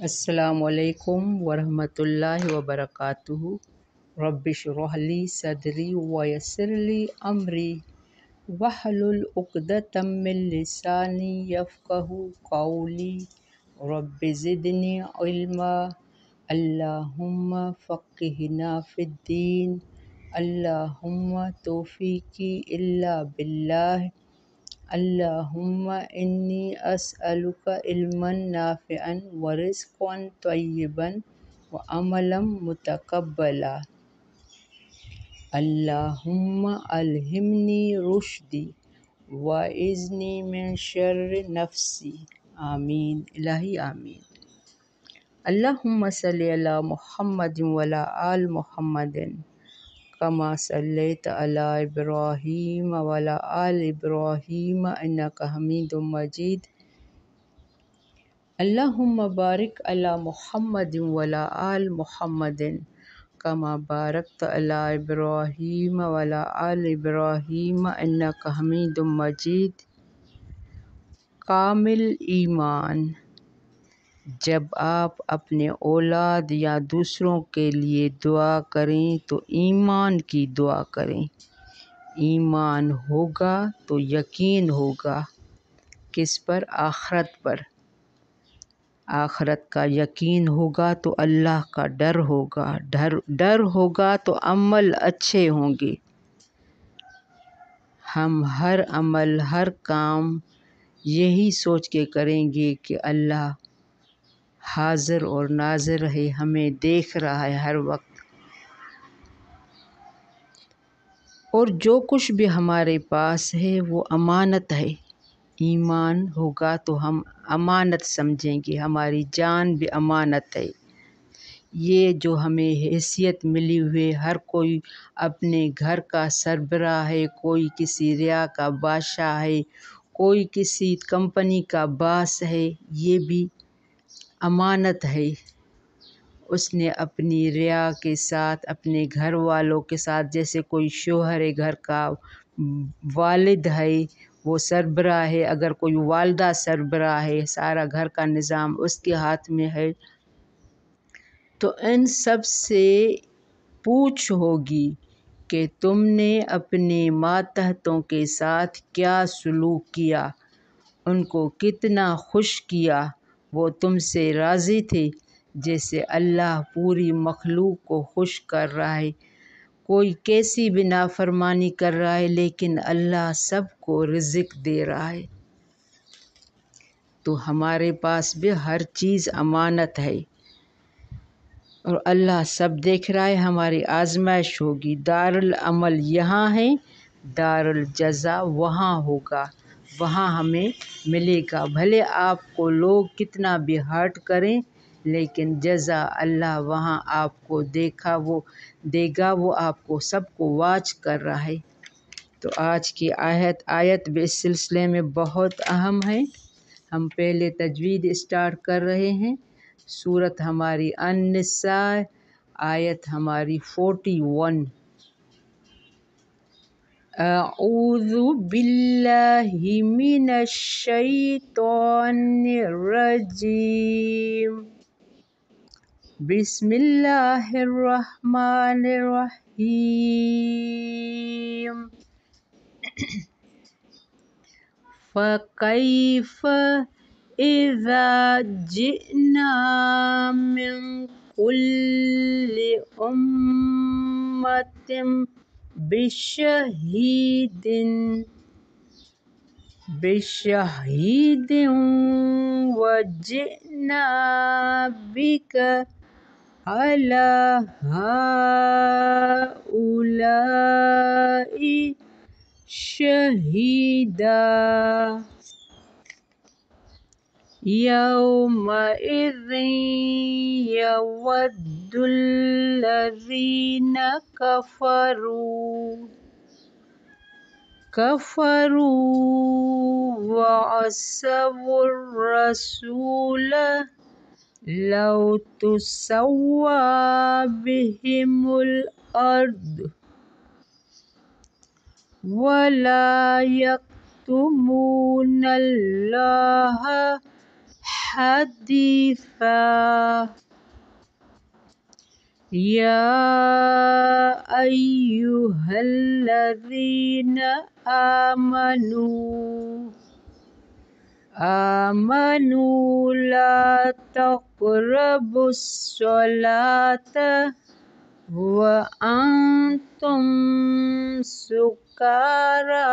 السلام علیکم ورحمۃ اللہ وبرکاتہ۔ رب اشرح لی صدری ویسر لی امری واحلل عقدۃ من لسانی یفقہوا قولی۔ رب زدنی علما، اللہم فقہنا فی الدین، اللہم توفیقی الا باللہ، اللہم انی اسألک علما نافعا ورزقا طیبا وعملا متقبلا۔ اللہم الہمنی رشدی واعذنی من شر نفسی۔ آمین الہی آمین۔ اللہم صلی علی محمد وعلی آل محمد کما صلیت علی ابراہیم وعلی آل ابراہیم انک حمید مجید۔ اللہم بارک علی محمد وعلی آل محمد کما بارکت علی ابراہیم وعلی آل ابراہیم انک حمید مجید۔ کامل ایمان: جب آپ اپنے اولاد یا دوسروں کے لیے دعا کریں تو ایمان کی دعا کریں۔ ایمان ہوگا تو یقین ہوگا۔ کس پر؟ آخرت پر۔ آخرت کا یقین ہوگا تو اللہ کا ڈر ہوگا، ڈر ہوگا تو عمل اچھے ہوں گے۔ ہم ہر عمل، ہر کام یہی سوچ کے کریں گے کہ اللہ حاضر اور ناظر ہے، ہمیں دیکھ رہا ہے ہر وقت، اور جو کچھ بھی ہمارے پاس ہے وہ امانت ہے۔ ایمان ہوگا تو ہم امانت سمجھیں گے، ہماری جان بھی امانت ہے۔ یہ جو ہمیں حیثیت ملی ہوئی، ہر کوئی اپنے گھر کا سربراہ ہے، کوئی کسی ریا کا بادشاہ ہے، کوئی کسی کمپنی کا باس ہے، یہ بھی امانت ہے۔ اس نے اپنی ریا کے ساتھ، اپنے گھر والوں کے ساتھ، جیسے کوئی شوہر ہے، گھر کا والد ہے، وہ سربراہ ہے، اگر کوئی والدہ سربراہ ہے، سارا گھر کا نظام اس کے ہاتھ میں ہے، تو ان سب سے پوچھ ہوگی کہ تم نے اپنے ماتحتوں کے ساتھ کیا سلوک کیا، ان کو کتنا خوش کیا، وہ تم سے راضی تھے؟ جیسے اللہ پوری مخلوق کو خوش کر رہا ہے، کوئی کیسی بھی نافرمانی کر رہا ہے لیکن اللہ سب کو رزق دے رہا ہے۔ تو ہمارے پاس بھی ہر چیز امانت ہے، اور اللہ سب دیکھ رہا ہے، ہماری آزمائش ہوگی۔ دارالعمل یہاں ہے، دارالجزا وہاں ہوگا، وہاں ہمیں ملے گا۔ بھلے آپ کو لوگ کتنا بھی ہرٹ کریں لیکن جزا اللہ وہاں آپ کو وہ دے گا، وہ آپ کو سب کو واچ کر رہا ہے۔ تو آج کی آیت بھی اس سلسلے میں بہت اہم ہے۔ ہم پہلے تجوید اسٹارٹ کر رہے ہیں۔ سورت ہماری النساء، آیت ہماری 41۔ اعوذ باللہ من الشیطان الرجیم، بسم اللہ الرحمن الرحیم۔ فَكَيْفَ إِذَا جِئْنَا مِنْ كُلِّ أُمَّةٍ بِشَهِيدٍ وَجِئْنَا بِكَ عَلَى هَؤُلَاءِ شَهِيدًا۔ يَوْمَئِذٍ يَوَدُّ الَّذِينَ كفروا وعصوا الرسول لو تسوى بهم الأرض ولا يكتمون الله حديثا يا أيها الذين آمنوا لا تقربوا الصلاة وأنتم سكارى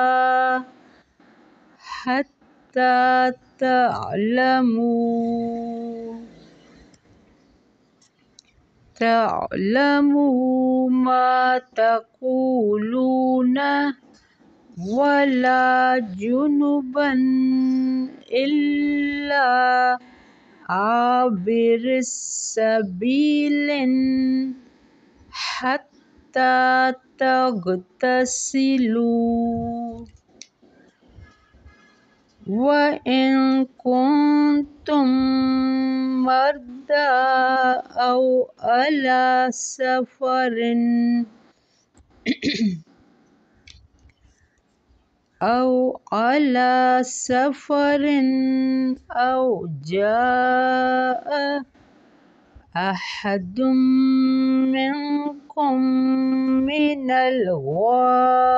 حتى تعلموا ما تقولون ولا جنبا إلا عابر السبيل حتى تغتسلوا وإن كنتم مرضى أو على سفر أو جاء أحد منكم من الغائط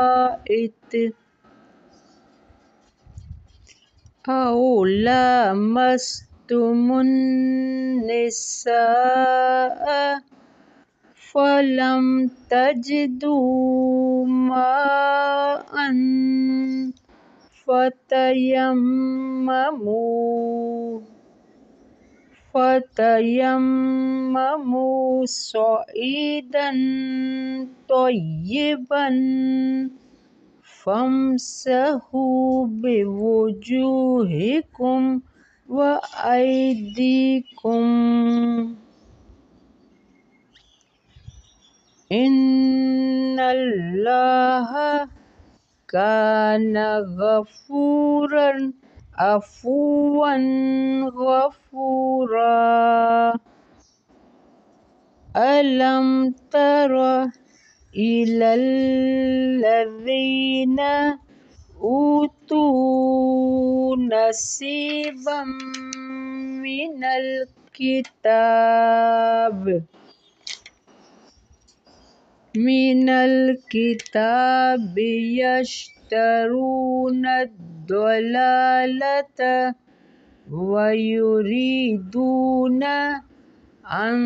أو لامستم النساء فلم تجدوا ماء فتيمموا صعيدا طيبا فامسحوا بوجوهكم وأيديكم إن الله كان عفوا غفورا ألم تر إلى الذين أوتوا نصيبا من الكتاب يشترون الضلالة ويريدون أن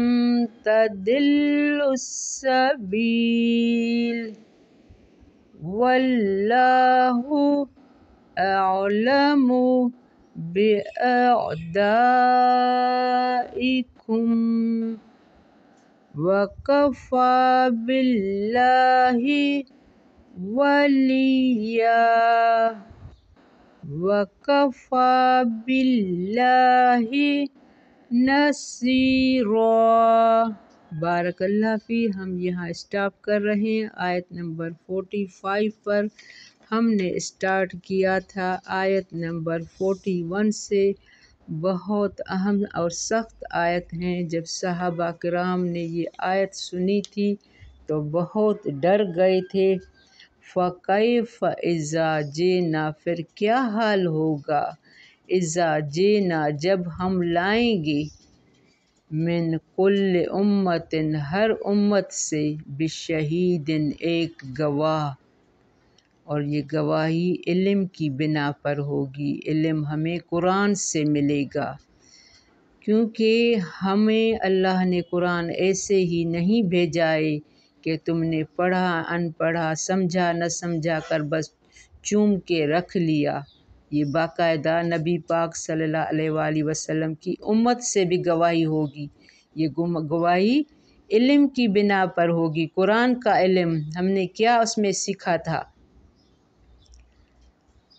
تضلوا السبيل والله أعلم بأعدائكم وكفى بالله وليا وكفى بالله نصيرا۔ بارک اللہ فی۔ ہم یہاں اسٹاپ کر رہے ہیں آیت نمبر 45 پر۔ ہم نے اسٹارٹ کیا تھا آیت نمبر 41 سے۔ بہت اہم اور سخت آیت ہیں۔ جب صحابہ کرام نے یہ آیت سنی تھی تو بہت ڈر گئے تھے۔ فَكَيْفَ إِذَا جِئْنَا، پھر کیا حال ہوگا، اِذَا جِئْنَا جب ہم لائیں گے، مِنْ كُلِّ أُمَّةٍ ہر امت سے، بِشَہِیدٍ ایک گواہ، اور یہ گواہی علم کی بنا پر ہوگی۔ علم ہمیں قرآن سے ملے گا، کیونکہ ہمیں اللہ نے قرآن ایسے ہی نہیں بھیجا ہے کہ تم نے پڑھا ان پڑھا، سمجھا نہ سمجھا کر بس چوم کے رکھ لیا۔ یہ باقاعدہ نبی پاک صلی اللہ علیہ وآلہ وسلم کی امت سے بھی گواہی ہوگی۔ یہ گواہی علم کی بنا پر ہوگی۔ قرآن کا علم ہم نے کیا اس میں سیکھا تھا،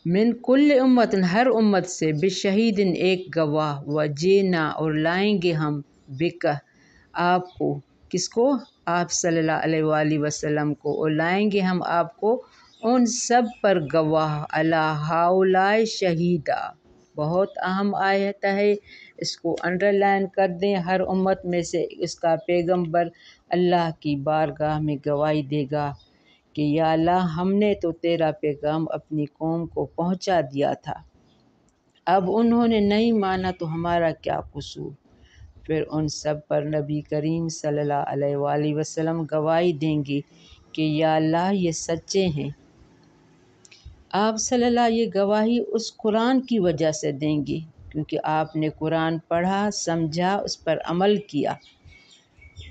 من کل امت ہر امت سے، بشہید ایک گواہ، وجینا اور لائیں گے ہم، بک آپ کو، کس کو، آپ صلی اللہ علیہ وآلہ وسلم کو، اور لائیں گے ہم آپ کو ان سب پر گواہ، علی ہؤلاء شہیدا۔ بہت اہم آیت ہے، اس کو انڈر لائن کر دیں۔ ہر امت میں سے اس کا پیغمبر اللہ کی بارگاہ میں گواہی دے گا کہ یا اللہ ہم نے تو تیرا پیغام اپنی قوم کو پہنچا دیا تھا۔ اب انہوں نے نہیں مانا تو ہمارا کیا قصور؟ پھر ان سب پر نبی کریم صلی اللہ علیہ وآلہ وسلم گواہی دیں گے کہ یا اللہ یہ سچے ہیں۔ آپ صلی اللہ یہ گواہی اس قرآن کی وجہ سے دیں گے کیونکہ آپ نے قرآن پڑھا، سمجھا، اس پر عمل کیا۔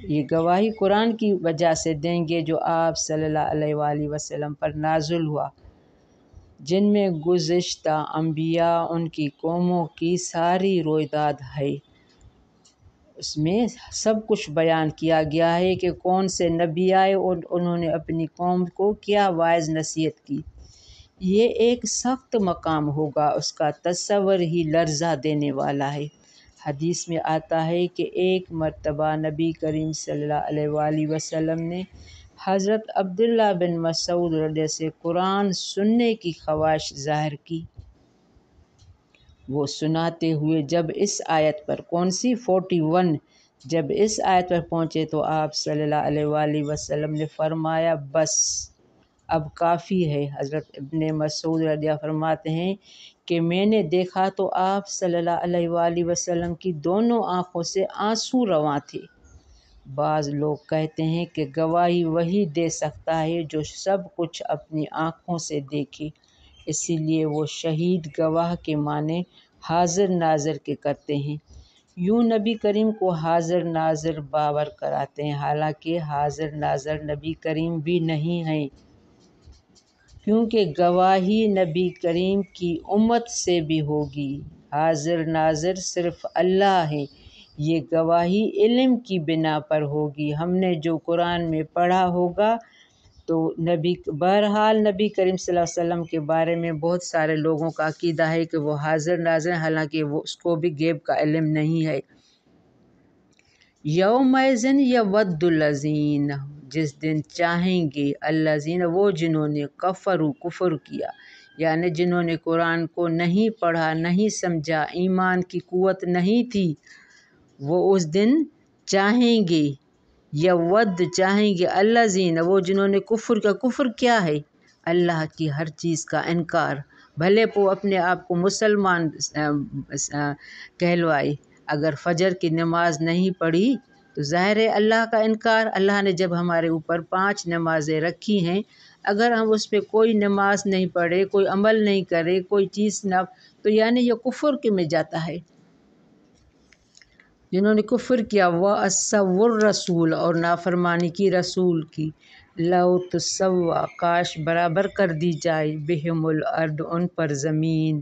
یہ گواہی قرآن کی وجہ سے دیں گے جو آپ صلی اللہ علیہ وآلہ وسلم پر نازل ہوا، جن میں گزشتہ انبیاء ان کی قوموں کی ساری رویداد ہے۔ اس میں سب کچھ بیان کیا گیا ہے کہ کون سے نبی آئے اور انہوں نے اپنی قوم کو کیا واعظ نصیحت کی۔ یہ ایک سخت مقام ہوگا، اس کا تصور ہی لرزہ دینے والا ہے۔ حدیث میں آتا ہے کہ ایک مرتبہ نبی کریم صلی اللہ علیہ وآلہ وسلم نے حضرت عبداللہ بن مسعود رضی اللہ عنہ سے قرآن سننے کی خواہش ظاہر کی۔ وہ سناتے ہوئے جب اس آیت پر کون سی 41 جب اس آیت پر پہنچے تو آپ صلی اللہ علیہ وآلہ وسلم نے فرمایا بس اب کافی ہے۔ حضرت ابن مسعود رضی اللہ عنہ فرماتے ہیں کہ میں نے دیکھا تو آپ صلی اللہ علیہ وآلہ وسلم کی دونوں آنکھوں سے آنسو رواں تھے۔ بعض لوگ کہتے ہیں کہ گواہی وہی دے سکتا ہے جو سب کچھ اپنی آنکھوں سے دیکھے، اسی لیے وہ شہید گواہ کے معنی حاضر ناظر کے کرتے ہیں۔ یوں نبی کریم کو حاضر ناظر باور کراتے ہیں، حالانکہ حاضر ناظر نبی کریم بھی نہیں ہیں، کیونکہ گواہی نبی کریم کی امت سے بھی ہوگی۔ حاضر ناظر صرف اللہ ہے، یہ گواہی علم کی بنا پر ہوگی۔ ہم نے جو قرآن میں پڑھا ہوگا تو بہرحال نبی کریم صلی اللہ علیہ وسلم کے بارے میں بہت سارے لوگوں کا عقیدہ ہے کہ وہ حاضر ناظر ہیں، حالانکہ وہ اس کو بھی غیب کا علم نہیں ہے۔ یومئذ یود الذین جس دن چاہیں گے الذین وہ جنہوں نے کفر کیا، یعنی جنہوں نے قرآن کو نہیں پڑھا، نہیں سمجھا، ایمان کی قوت نہیں تھی، وہ اس دن چاہیں گے، یود چاہیں گے الذین وہ جنہوں نے کفر کیا ہے؟ اللہ کی ہر چیز کا انکار، بھلے وہ اپنے آپ کو مسلمان کہلوائے، اگر فجر کی نماز نہیں پڑھی تو ظاہر ہے اللہ کا انکار۔ اللہ نے جب ہمارے اوپر 5 نمازیں رکھی ہیں، اگر ہم اس پہ کوئی نماز نہیں پڑھے، کوئی عمل نہیں کرے، کوئی چیز نہ، تو یعنی یہ کفر کے میں جاتا ہے۔ جنہوں نے کفر کیا وَعَصَوُا الرَّسُولَ اور نافرمانی کی رسول کی، لَوْ تُسَوَّىٰ کاش برابر کر دی جائے بِهِمُ الْأَرْضُ ان پر زمین،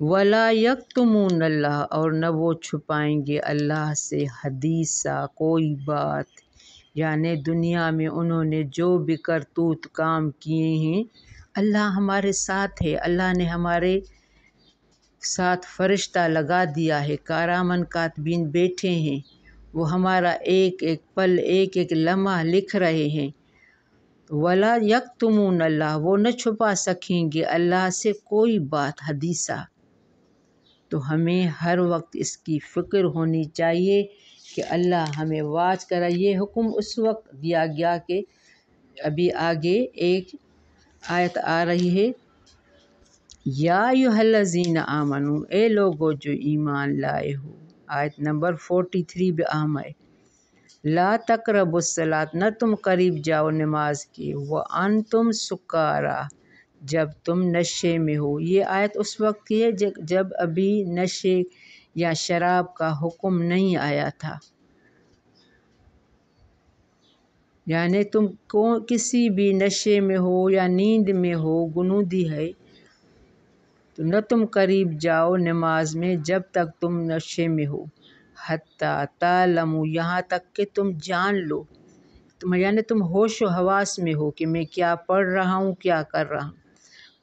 وَلَا يَكْتُمُونَ اللَّهَ اور نہ وہ چھپائیں گے اللہ سے حدیثا کوئی بات، یعنی دنیا میں انہوں نے جو بھی کرتوت کام کیے ہیں، اللہ ہمارے ساتھ ہے، اللہ نے ہمارے ساتھ فرشتہ لگا دیا ہے، کارامن کاتبین بیٹھے ہیں، وہ ہمارا ایک ایک پل، ایک ایک لمحہ لکھ رہے ہیں۔ وَلَا يَكْتُمُونَ اللَّهَ وہ نہ چھپا سکیں گے اللہ سے کوئی بات حدیثہ۔ تو ہمیں ہر وقت اس کی فکر ہونی چاہیے کہ اللہ ہمیں واچ کرے۔ یہ حکم اس وقت دیا گیا کہ ابھی آگے ایک آیت آ رہی ہے، یا ایھا الذین آمنو اے لوگو جو ایمان لائے ہو، آیت نمبر 43 بھی اہم ہے، لا تقربوا الصلاۃ نہ تم قریب جاؤ نماز کے، وانتم سکارا جب تم نشے میں ہو۔ یہ آیت اس وقت کی ہے جب ابھی نشے یا شراب کا حکم نہیں آیا تھا، یعنی تم کسی بھی نشے میں ہو یا نیند میں ہو، غنودی ہے، تو نہ تم قریب جاؤ نماز میں جب تک تم نشے میں ہو، حتیٰ تعلموا یہاں تک کہ تم جان لو، یعنی تم ہوش و حواس میں ہو کہ میں کیا پڑھ رہا ہوں، کیا کر رہا ہوں۔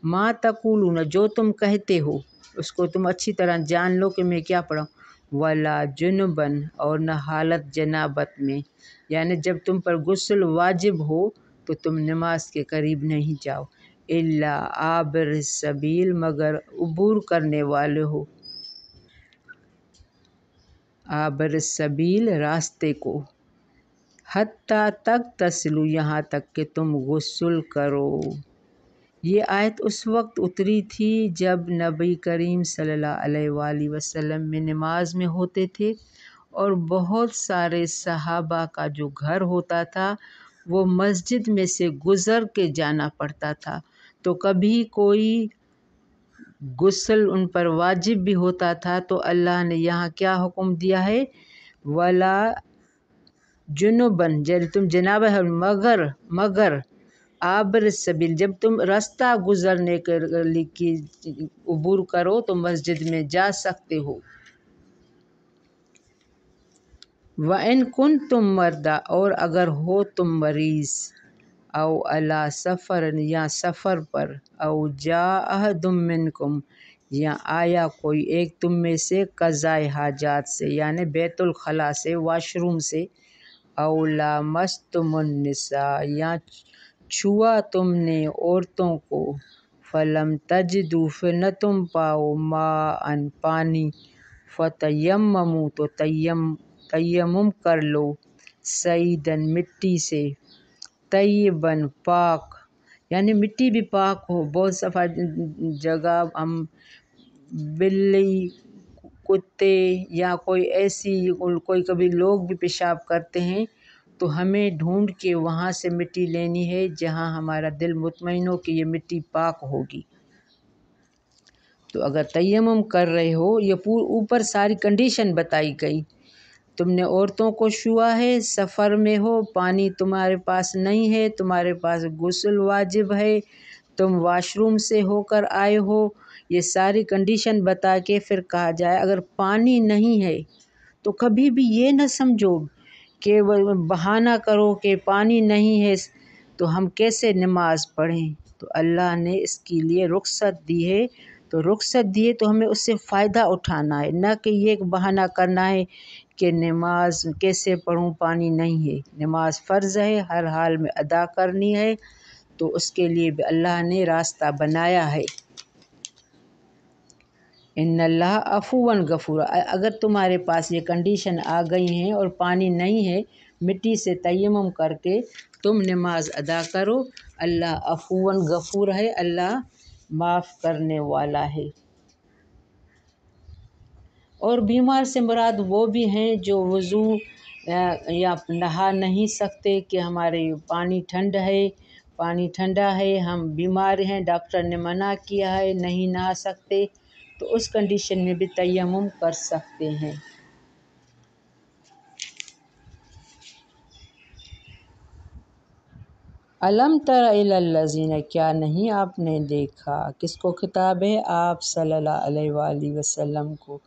ما تقولون جو تم کہتے ہو اس کو تم اچھی طرح جان لو کہ میں کیا پڑھا ہوں۔ ولا جنبن اور نہ حالت جنابت میں، یعنی جب تم پر غسل واجب ہو تو تم نماز کے قریب نہیں جاؤ، الا عابر السبیل مگر عبور کرنے والے ہو، عابر السبیل راستے کو، حتیٰ تغتسلوا یہاں تک کہ تم غسل کرو، یہ آیت اس وقت اتری تھی جب نبی کریم صلی اللہ علیہ وآلہ وسلم میں نماز میں ہوتے تھے اور بہت سارے صحابہ کا جو گھر ہوتا تھا وہ مسجد میں سے گزر کے جانا پڑتا تھا، تو کبھی کوئی غسل ان پر واجب بھی ہوتا تھا تو اللہ نے یہاں کیا حکم دیا ہے، ولا جنبن، جب تم جنابہ ہے مگر عابر السبیل، جب تم راستہ گزرنے کی عبور کرو تو مسجد میں جا سکتے ہو۔ وَإِن كُنتُم مَرْضَىٰ، اور اگر ہو تم مریض، او علی سفر، یا سفر پر، او جاء احد منکم، یا آیا کوئی ایک تم میں سے قضائے حاجات سے یعنی بیت الخلاء سے، واش روم سے، او لامستم النساء، یا چھوا تم نے عورتوں کو، فلم تجدوا، پھر نہ تم پاؤ، ماء پانی، فتیمموا، تو تیمم کر لو، سعیداً مٹی سے، طیباً پاک، یعنی مٹی بھی پاک ہو، بہت صفا جگہ ہم بلی، کتے یا کوئی ایسی کوئی کبھی لوگ بھی پیشاب کرتے ہیں تو ہمیں ڈھونڈ کے وہاں سے مٹی لینی ہے جہاں ہمارا دل مطمئن ہو کہ یہ مٹی پاک ہوگی۔ تو اگر تیمم کر رہے ہو، یہ اوپر ساری کنڈیشن بتائی گئی، تم نے عورتوں کو چھوا ہے، سفر میں ہو، پانی تمہارے پاس نہیں ہے، تمہارے پاس غسل واجب ہے، تم واش روم سے ہو کر آئے ہو، یہ ساری کنڈیشن بتا کے پھر کہا جائے اگر پانی نہیں ہے تو کبھی بھی یہ نہ سمجھو کہ بہانہ کرو کہ پانی نہیں ہے تو ہم کیسے نماز پڑھیں، تو اللہ نے اس کے لیے رخصت دی ہے، تو رخصت دی ہے تو ہمیں اس سے فائدہ اٹھانا ہے، نہ کہ یہ بہانہ کرنا ہے کہ نماز کیسے پڑھوں پانی نہیں ہے۔ نماز فرض ہے، ہر حال میں ادا کرنی ہے، تو اس کے لیے بھی اللہ نے راستہ بنایا ہے۔ ان اللہ عفو غفور، اگر تمہارے پاس یہ کنڈیشن آ گئی ہیں اور پانی نہیں ہے، مٹی سے تیمم کر کے تم نماز ادا کرو، اللہ عفو غفور ہے، اللہ معاف کرنے والا ہے۔ اور بیمار سے مراد وہ بھی ہیں جو وضو یا نہا نہیں سکتے کہ ہمارے پانی ٹھنڈا ہے، ہم بیمار ہیں، ڈاکٹر نے منع کیا ہے، نہیں نہا سکتے، تو اس کنڈیشن میں بھی تیمم کر سکتے ہیں۔ الم تر الی الذین، کیا نہیں آپ نے دیکھا، کس کو خطاب ہے، آپ صلی اللہ علیہ وآلہ وسلم کو،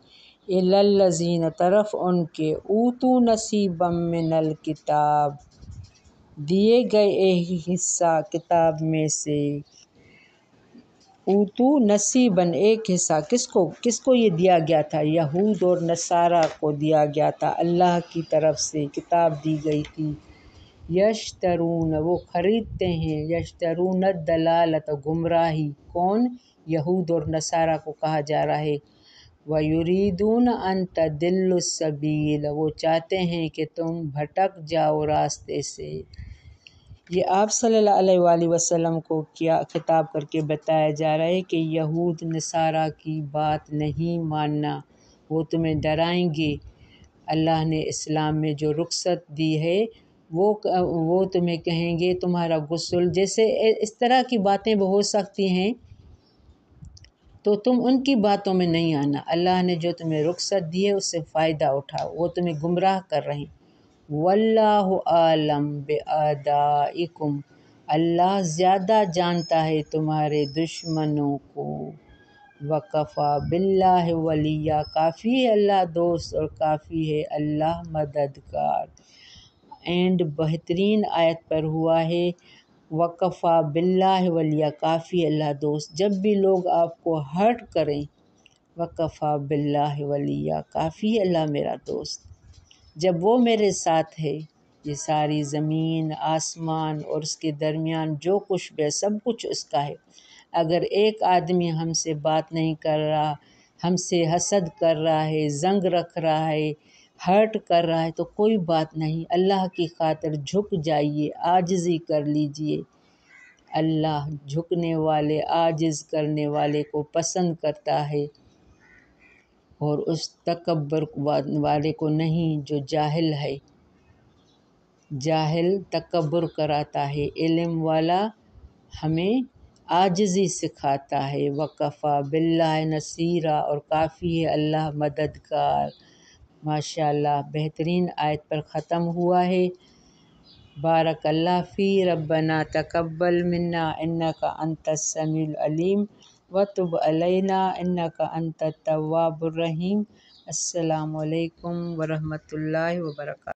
الی الذین، طرف ان کے، اوتوا نصیبا من الکتاب، دیے گئے ایک حصہ کتاب میں سے، اوتوا نصیبا، ایک حصہ، کس کو یہ دیا گیا تھا، یہود اور نصارہ کو دیا گیا تھا، اللہ کی طرف سے کتاب دی گئی تھی، یشترون، وہ خریدتے ہیں، یشترون الضلالۃ، گمراہی، کون، یہود اور نصارہ کو کہا جا رہا ہے، وَيُرِيدُونَ أَن تَضِلُّوا السَّبِيلَ، وہ چاہتے ہیں کہ تم بھٹک جاؤ راستے سے۔ یہ آپ صلی اللہ علیہ وآلہ وسلم کو کیا خطاب کر کے بتایا جا رہا ہے کہ یہود نصارہ کی بات نہیں ماننا، وہ تمہیں ڈرائیں گے، اللہ نے اسلام میں جو رخصت دی ہے وہ تمہیں کہیں گے تمہارا غسل، جیسے اس طرح کی باتیں بھی ہو سکتی ہیں، تو تم ان کی باتوں میں نہیں آنا، اللہ نے جو تمہیں رخصت دی ہے اس سے فائدہ اٹھاؤ، وہ تمہیں گمراہ کر رہے ہیں۔ واللہ اعلم باعدائکم، اللہ زیادہ جانتا ہے تمہارے دشمنوں کو، وکفیٰ باللہ ولیٰ، کافی ہے اللہ دوست اور کافی ہے اللہ مددگار۔ اینڈ بہترین آیت پر ہوا ہے وکفیٰ باللہ ولیٰ، کافی اللہ دوست، جب بھی لوگ آپ کو ہرٹ کریں، وکفیٰ باللہ ولیٰ، کافی اللہ میرا دوست، جب وہ میرے ساتھ ہے، یہ ساری زمین آسمان اور اس کے درمیان جو کچھ بھی ہے سب کچھ اس کا ہے، اگر ایک آدمی ہم سے بات نہیں کر رہا، ہم سے حسد کر رہا ہے، زنگ رکھ رہا ہے، ہرٹ کر رہا ہے، تو کوئی بات نہیں، اللہ کی خاطر جھک جائیے، عاجزی کر لیجئے، اللہ جھکنے والے عاجز کرنے والے کو پسند کرتا ہے اور اس تکبر والے کو نہیں جو جاہل ہے۔ جاہل تکبر کراتا ہے، علم والا ہمیں عاجزی سکھاتا ہے۔ وکفیٰ باللہ نصیرا، اور کافی ہے اللہ مددگار۔ ماشاءاللہ بہترین آیت پر ختم ہوا ہے۔ بارک اللہ فی ربنا تقبل منا انک انت السمیع العلیم وتب علینا انک انت التواب الرحیم۔ السلام علیکم ورحمۃ اللہ وبرکاتہ۔